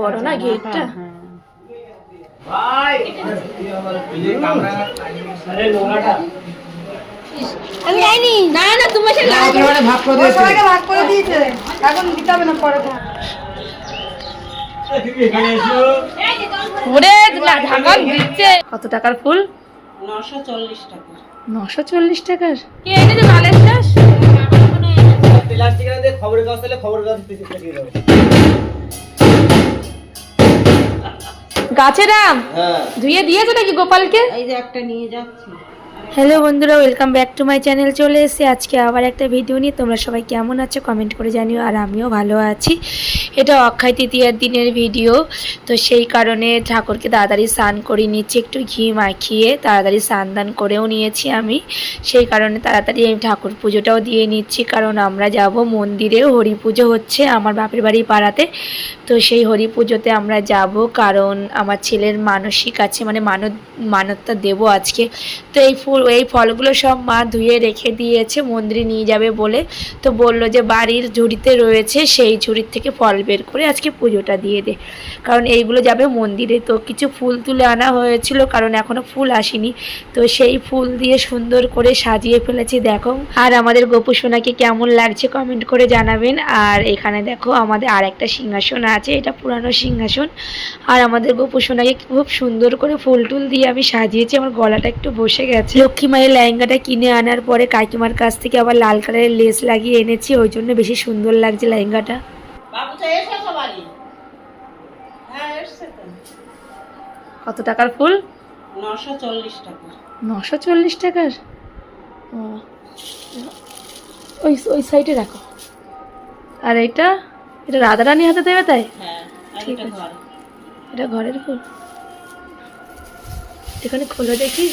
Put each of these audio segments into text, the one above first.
বড় না গেটটা। ভাই আমি যাইনি। না না তুমি এসে ভাগ করে দিয়েছে, সবাইকে ভাগ করে দিয়েছে, এখন দিতে হবে না, পরে খাও। ওরে ঢাকা দিচ্ছে। কত টাকার ফুল? 940 টাকা। 940 টাকার। কে এনেছে বালের চাষ? প্লাস্টিকের দিয়ে খবরের কাগজ দিলে খবরের কাগজ পিছিয়ে দিয়ে দাও। গাছের আম হ্যাঁ ধুয়ে দিয়েছো নাকি গোপালকে? এই যে একটা নিয়ে যাচ্ছি। হ্যালো বন্ধুরা, welcome back to my channel. চলে এসেছি আজকে আবার একটা ভিডিও নিয়ে। তোমরা সবাই কেমন আছো কমেন্ট করে জানিও, আর আমিও ভালো আছি। এটা অক্ষয় তৃতীয়ার দিনের ভিডিও, তো সেই কারণে ঠাকুরকে তাড়াতাড়ি স্নান করে নিচ্ছি, একটু ঘি মাখিয়ে তাড়াতাড়ি স্নান দান করেও নিয়েছি আমি। সেই কারণে তাড়াতাড়ি আমি ঠাকুর পুজোটাও দিয়ে নিচ্ছি, কারণ আমরা যাব মন্দিরে, হরি পুজো হচ্ছে আমার বাপের বাড়ি পাড়াতে। তো সেই হরি পুজোতে আমরা যাব, কারণ আমার ছেলের মানসিক আছে, মানে মানতটা দেবো আজকে। তো এই ফলগুলো সব মা ধুয়ে রেখে দিয়েছে মন্দিরে নিয়ে যাবে বলে। তো বললো যে বাড়ির ঝুড়িতে রয়েছে, সেই ঝুড়ির থেকে ফল বের করে আজকে পুজোটা দিয়ে দে, কারণ এইগুলো যাবে মন্দিরে। তো কিছু ফুল তুলে আনা হয়েছিল, কারণ এখনও ফুল আসেনি। তো সেই ফুল দিয়ে সুন্দর করে সাজিয়ে ফেলেছি দেখো। আর আমাদের গোপু সোনাকে কেমন লাগছে কমেন্ট করে জানাবেন। আর এখানে দেখো আমাদের আর একটা সিংহাসন আছে, এটা পুরানো সিংহাসন। আর আমাদের গোপু সোনাকে খুব সুন্দর করে ফুল টুল দিয়ে আমি সাজিয়েছি। আমার গলাটা একটু বসে গেছে। লক্ষ্মী মায়ের লেহেঙ্গাটা কিনে আনার পরে কাকিমার কাছ থেকে আবার লাল কালারের লেস লাগিয়ে এনেছি, ওই জন্য বেশি সুন্দর লাগছে লেহেঙ্গাটা। বাবু তো এসে সবাই। হ্যাঁ এসে তো। কত টাকার ফুল? 940 টাকা। 940 টাকার। ও ওই ওই সাইডে রাখো। আর এটা রাধারানী হাতে দেবে তাই? হ্যাঁ ঠিক এটা আছে। ঘর। এটা ঘরের ফুল। এখানে খোলো দেখি,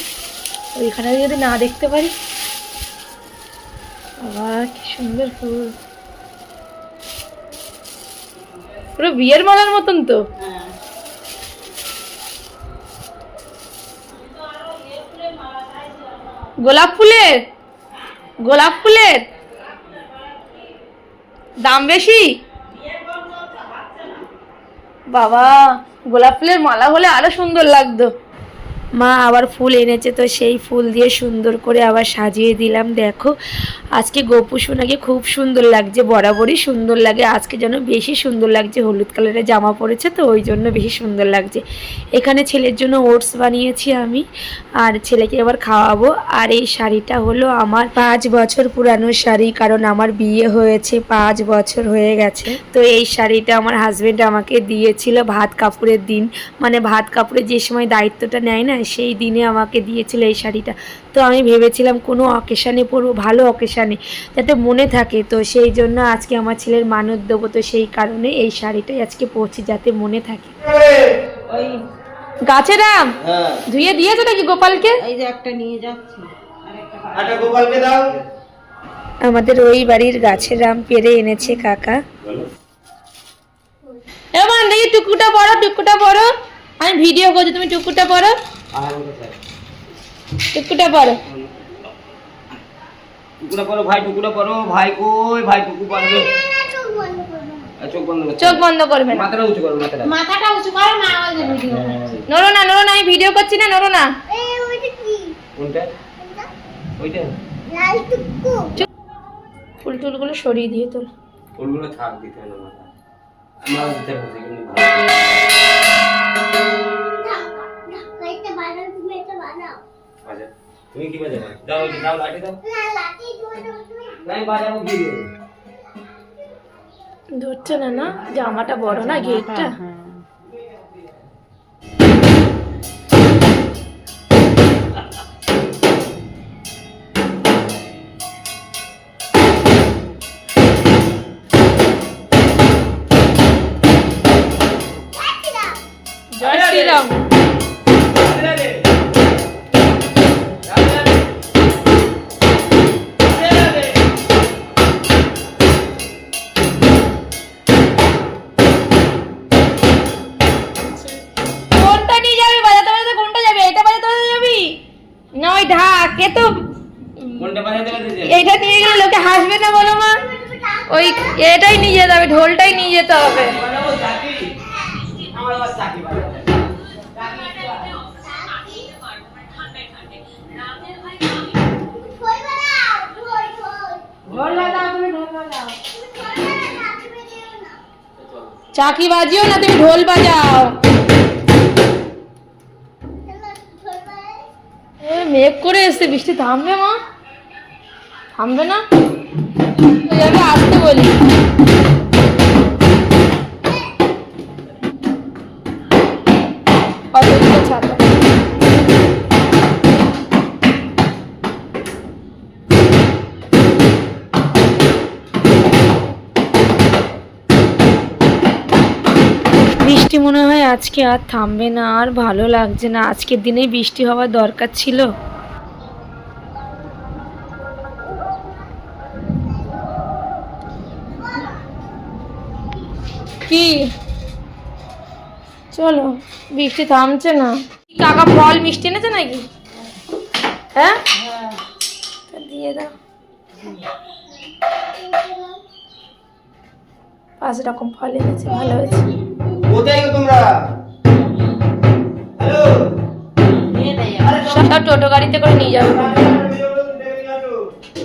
ওইখানে যদি না দেখতে পারি। বাবা কি সুন্দর ফুল, পুরো বিয়ের মালার মতন তো। হ্যাঁ গোলাপ ফুলের দাম বেশি। বাবা গোলাপ ফুলের মালা হলে আরো সুন্দর লাগতো। মা আবার ফুল এনেছে, তো সেই ফুল দিয়ে সুন্দর করে আবার সাজিয়ে দিলাম। দেখো আজকে গোপু সোনাকে খুব সুন্দর লাগছে, বরাবরই সুন্দর লাগে, আজকে যেন বেশি সুন্দর লাগছে। হলুদ কালারের জামা পরেছে তো ওই জন্য বেশি সুন্দর লাগছে। এখানে ছেলের জন্য ওটস বানিয়েছি আমি, আর ছেলেকে এবার খাওয়াবো। আর এই শাড়িটা হলো আমার 5 বছর পুরানো শাড়ি, কারণ আমার বিয়ে হয়েছে 5 বছর হয়ে গেছে। তো এই শাড়িটা আমার হাজবেন্ড আমাকে দিয়েছিল ভাত কাপড়ের দিন, মানে ভাত কাপড়ের যে সময় দায়িত্বটা নেয় না, সেই দিনে আমাকে দিয়েছিল এই শাড়িটা। তো আমি ভেবেছিলাম কোনো অকেশানে পরবো, ভালো অকেশানে, যাতে মনে থাকে। তো সেই জন্য আজকে আমার ছেলের মানত দেবো, তো সেই কারণে এই শাড়িটাই আজকে পরছি যাতে মনে থাকে। ওই গাছের আম হ্যাঁ ধুয়ে দিয়েছো নাকি গোপালকে? এই যে একটা নিয়ে যাচ্ছি। আরেকটা আটা গোপালকে দাও। আমাদের ওই বাড়ির গাছের আম পেড়ে এনেছে কাকা। এমন দেখি টুকুটা পড়ো, আমি ভিডিও করছি, তুমি টুকুটা পড়ো, টুকুটা পড়ো। টুকুটা পড়ো ভাই, টুকুটা পড়ো ভাই। কই ভাই টুকু পড়বে? চোখ বন্ধ করো, চোখ বন্ধ করবে না, মাথাটা উঁচু করো, মাথাটা উঁচু করো না, ওই যে ভিডিও করছি। নড়ো না, আমি ভিডিও করছি না, নড়ো না। কোনটা? ওইটা ফুল টুলগুলো সরিয়ে দিয়ে তোল। ফুলগুলো থাক, দিতে হবে না মাথা। আমরা দিতে হবে কিন্তু ভালো। আচ্ছা তুমি কি বাজাবে? দাও লাঠি দাও। নাই বাজাবো কি দিয়ে? ধরছে না, জামাটা বড় না গেটটা। জয় শ্রীরাম। না ওই ঢাকে তো এইটা নিয়ে গেলে লোকে হাসবে না বলো মা? ওই এটাই নিয়ে যেতে হবে, ঢোলটাই নিয়ে যেতে হবে। চাকি বাজিও না, তুমি ঢোল বাজাও। মেঘ করে এসছে, বৃষ্টি থামবে মা? থামবে না, আসতে বলি। ছাতা বৃষ্টি মনে হয় আজকে আর থামবে না, আর ভালো লাগছে না। আজকের দিনেই বৃষ্টি হওয়ার দরকার ছিল। কি চলো, বৃষ্টি থামছে না। কাকা ফল মিষ্টি এনেছে নাকি? হ্যাঁ, দিয়ে দাও। 5 রকম ফল এনেছে, ভালো হয়েছে। কোথায় গো তোমরা? হ্যালো, সব টোটো গাড়িতে করে নিয়ে যাবে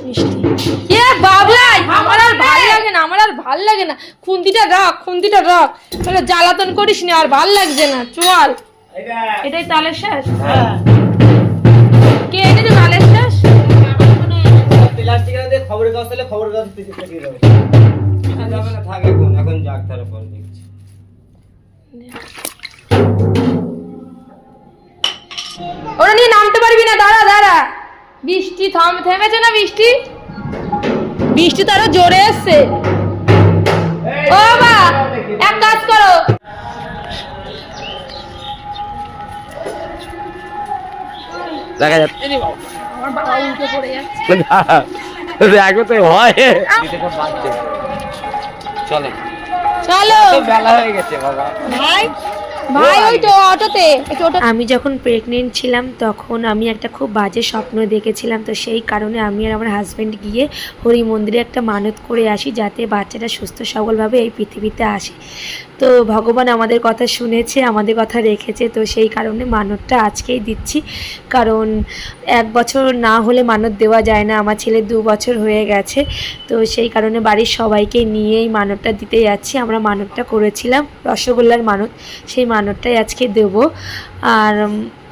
মিষ্টি। এ বাবলাই, আমার আর ভাল লাগে না, আমার আর ভাল লাগে না। খুন্তিটা রাখ, খুন্তিটা রাখ, তাহলে জ্বালাতন করিস না, আর ভাল লাগছে না। চল, এটাই তালের শেষ। কে এনেছে তালের শেষ? প্লাস্টিকের মধ্যে খবরের কাগজ, তাহলে খবরের কাগজ পিছে দিয়ে দাও। যাবে না, থাক এখন যাক, তারপর দেখছি। ওরা নিয়ে নামতে পারবি না, দাঁড়া দাঁড়া। বৃষ্টি থেমেছে না? বৃষ্টি বৃষ্টি তো আরো জোরে এসছে। ও বাবা, এক কাজ করো, দেখা যাচ্ছে আমার বাবা উল্টে পড়ে যাচ্ছে। দেখো তো হয়, চলো চলো, বেলা হয়ে গেছে বাবা। ভাই ভাই, ওই তো অটোতে। আমি যখন প্রেগনেন্ট ছিলাম তখন আমি একটা খুব বাজে স্বপ্ন দেখেছিলাম। তো সেই কারণে আমি আর আমার হাজব্যান্ড গিয়ে হরি মন্দিরে একটা মানত করে আসি, যাতে বাচ্চাটা সুস্থ সবলভাবে এই পৃথিবীতে আসে। তো ভগবান আমাদের কথা শুনেছে, আমাদের কথা রেখেছে। তো সেই কারণে মানতটা আজকেই দিচ্ছি, কারণ 1 বছর না হলে মানত দেওয়া যায় না। আমার ছেলে 2 বছর হয়ে গেছে। তো সেই কারণে বাড়ির সবাইকে নিয়েই মানতটা দিতে যাচ্ছি। আমরা মানতটা করেছিলাম রসগোল্লার মানত, সেই মানতটাই আজকে দেব। আর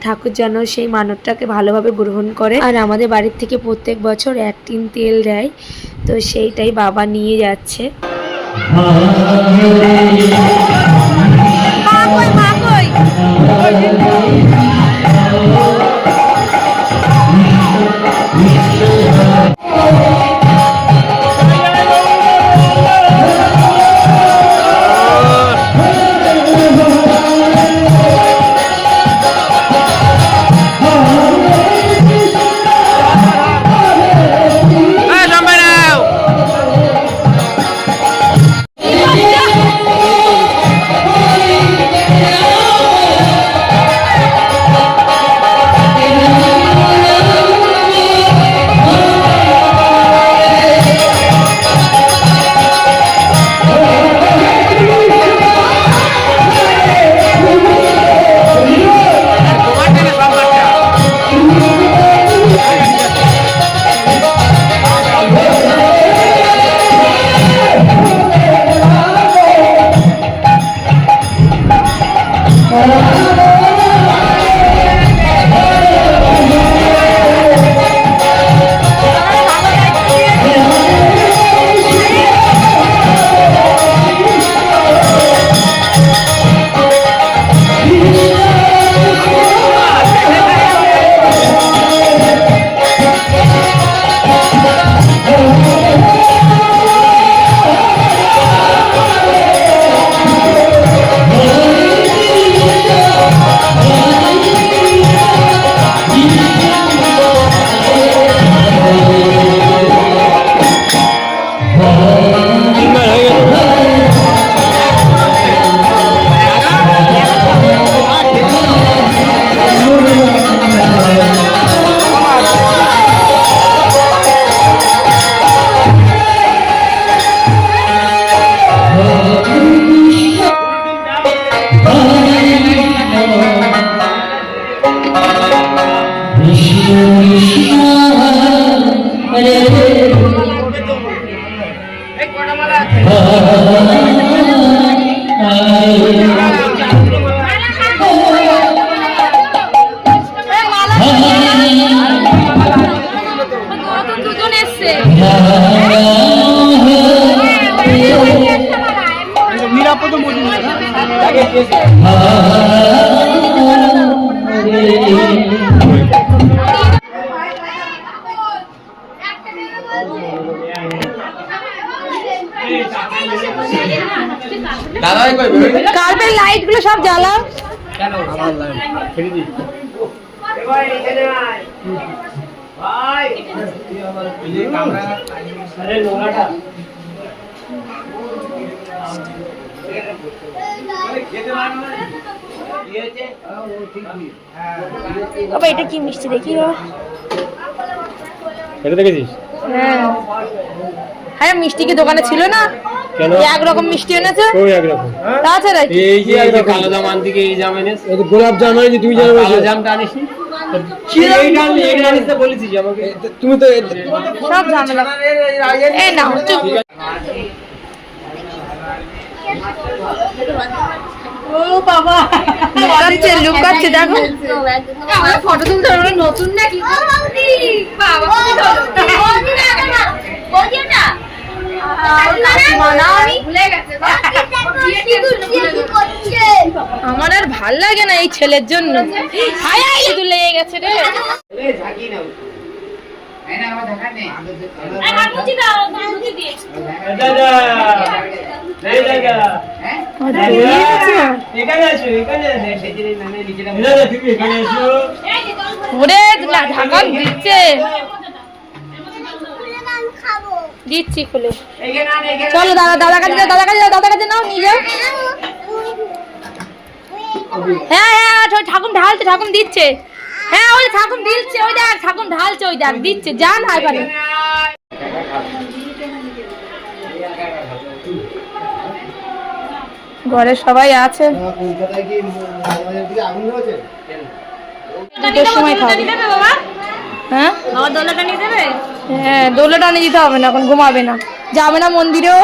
ঠাকুর যেন সেই মানতটাকে ভালোভাবে গ্রহণ করে। আর আমাদের বাড়ির থেকে প্রত্যেক বছর 1 টিন তেল দেয়, তো সেইটাই বাবা নিয়ে যাচ্ছে। আছে নিরাপদ মজুরি দাদা কই কার্পের লাইট গুলো সব জ্বালাও কেন আমার লাইন ফেরি দি ভাই এখানে আয় ভাই এই ক্যামেরা আরে লোহাটা বাবা এটা কি মিষ্টি দেখি বাবা এটা দেখেছিস হ্যাঁ হ্যাঁ মিষ্টি কি দোকানে ছিল না কেন একরকম মিষ্টি এনেছে ওই একরকম তাছাড়া কি? এই যে কালো জাম আনতে গিয়ে এই জাম এনেছ এই গোলাপ জাম আনি তুমি জানো কালো জামটা আনিস এইটা আনিস তো বলেছিস আমাকে তুমি তো সব ঝামেলা এই নাও চুপ ও বাবা লুকাচ্ছে লুকাচ্ছে দেখো আমার ফটো তুলতে হবে নতুন নাকি বাবা আমার আর ভাল লাগে না এই ছেলের জন্য লেগে গেছে রে ওরে ঢাকান দিচ্ছে দিচ্ছি খুলে চলো দাদা দাদা কাছে যাও দাদা কাছে যাও দাদা কাছে নাও নিয়ে যাও হ্যাঁ হ্যাঁ ঠাকুর ঢালছে ঠাকুর দিচ্ছে হ্যাঁ ওই ঠাকুর দিচ্ছে ওই দেখ ঠাকুর ঢালছে ওই দেখ দিচ্ছে যা না এখানে ঘরে সবাই আছে দুটোর সময় খাবে হ্যাঁ হ্যাঁ দোলাটা নিয়ে যেতে হবে না এখন ঘুমাবে না যাবে না মন্দিরেও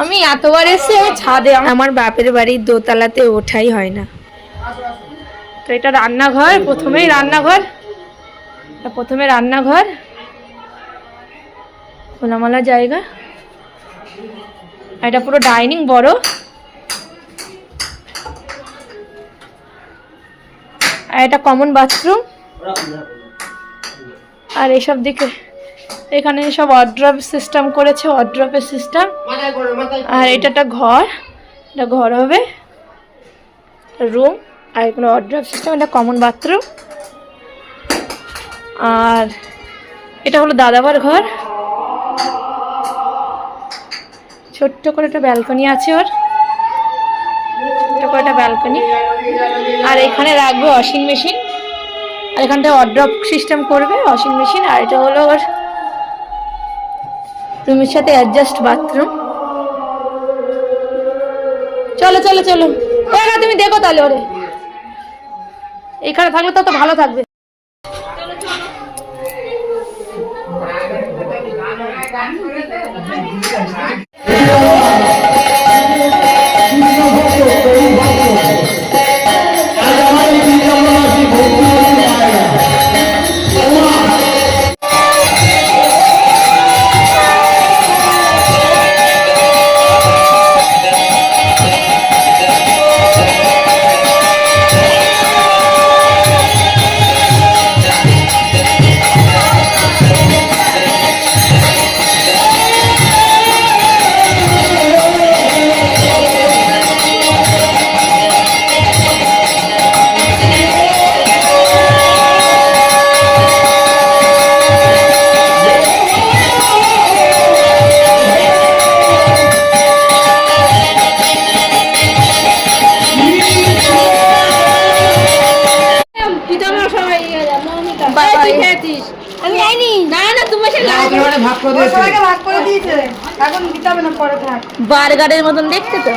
আমি এতবার এসে ছাদে আমার বাপের বাড়ির দোতলাতে ওঠাই হয় না তো এটা রান্নাঘর প্রথমে রান্নাঘর খোলামেলা জায়গা এটা পুরো ডাইনিং বড় আর এটা কমন বাথরুম আর এইসব দিকে এখানে সব ওয়ার্ড্রপ সিস্টেম করেছে ওয়ার্ড্রপের সিস্টেম আর এটা একটা ঘর এটা ঘর হবে রুম আর এখানে ওয়ার্ড্রপ সিস্টেম এটা কমন বাথরুম আর এটা হলো দাদাবার ঘর ছোট্ট করে একটা ব্যালকনি আছে ওর ছোট্ট করে একটা ব্যালকনি আর এখানে রাখবে ওয়াশিং মেশিন আর এখানটা ওয়ার্ড্রপ সিস্টেম করবে ওয়াশিং মেশিন আর এটা হলো ওর রুমের সাথে অ্যাডজাস্ট বাথরুম চলো চলো চলো ওরা তুমি দেখো তাহলে ওরে এখানে থাকলে তো ভালো থাকবে বার্গারের মতন দেখতে তো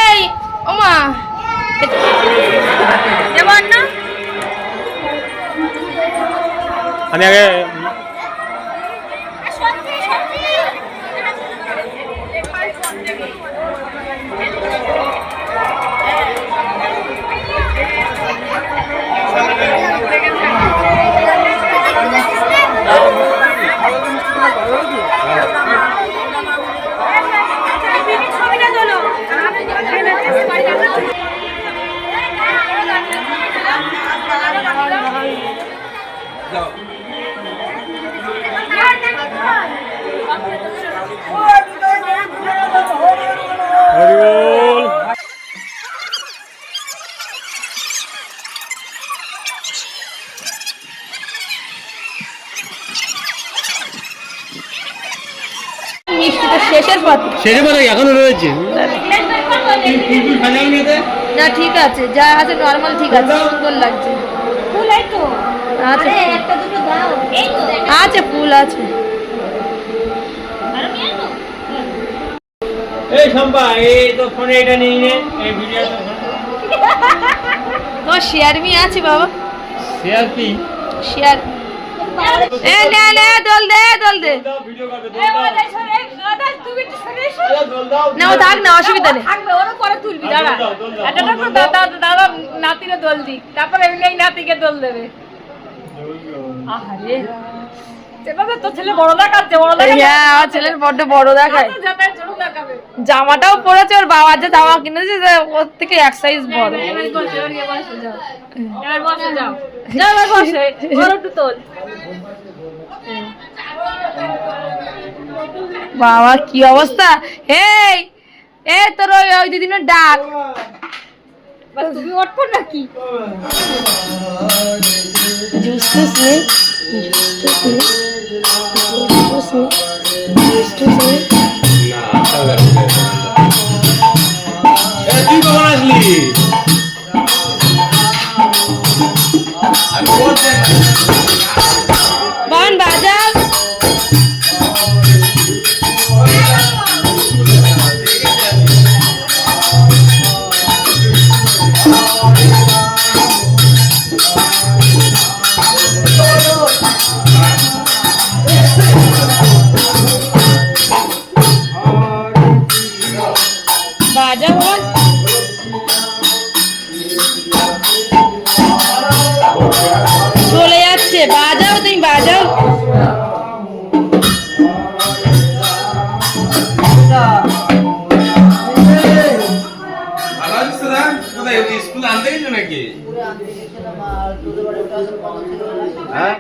এই ওমা আমি আগে মিষ্টিটা শেষের পথে। সেরে মানে এখনো রয়েছে না ঠিক আছে, যা আছে নর্মাল ঠিক আছে, সুন্দর লাগছে। ফুল এই তো আচ্ছা আরে একটা দুটো দাও এই তো দেখ আচ্ছা ফুল আছে। আর নিয়ে তো এই শম্পা এই তো ফোনে এটা নিয়ে নে এই ভিডিও তো তোমার শেয়ার মি আছে বাবা? শেয়ার কি শেয়ার এ নে নে দোল দে দোল দে। দাও ভিডিও করবে এই ওদের সরে গাদা তুমি একটু সরে এসো দোল দাও না ও থাক না, অসুবিধা নেই। থাকবে ওরা পরে তুলবি দাঁড়া দোল দাও। একটা করে দাদা দাদা নাতিরে দোল দিক তারপরে এমনি এই নাতিকে দোল দেবে আহারে সেভাবে তো ছেলে বড় দেখাচ্ছে বড় দেখাচ্ছে হ্যাঁ আমার ছেলের বড্ড বড় দেখায়। যাতে ছোট দেখাবে জামাটাও পরেছে, ওর বাবা যে জামা কিনেছে ওর থেকে এক সাইজ বড়। এবার বসে এবার গিয়ে বসে যাও এবার বসে যাও যাও এবার বসে ওর একটু তোল বাবা কি অবস্থা! এই এ তোর ওই দিদিনের ডাক। বাস তুমি উঠবো নাকি জুস টুস নেই, জুস টুস নেই, জুস নেই, জুস টুস নেই। তুই কখন আসলি? বান বাজাও। বাজাও বাবা। চলে যাচ্ছে, বাজাও তুমি বাজাও। ভালো আছিস দাদা? কোথায় স্কুল আনতে গেছো নাকি? হ্যাঁ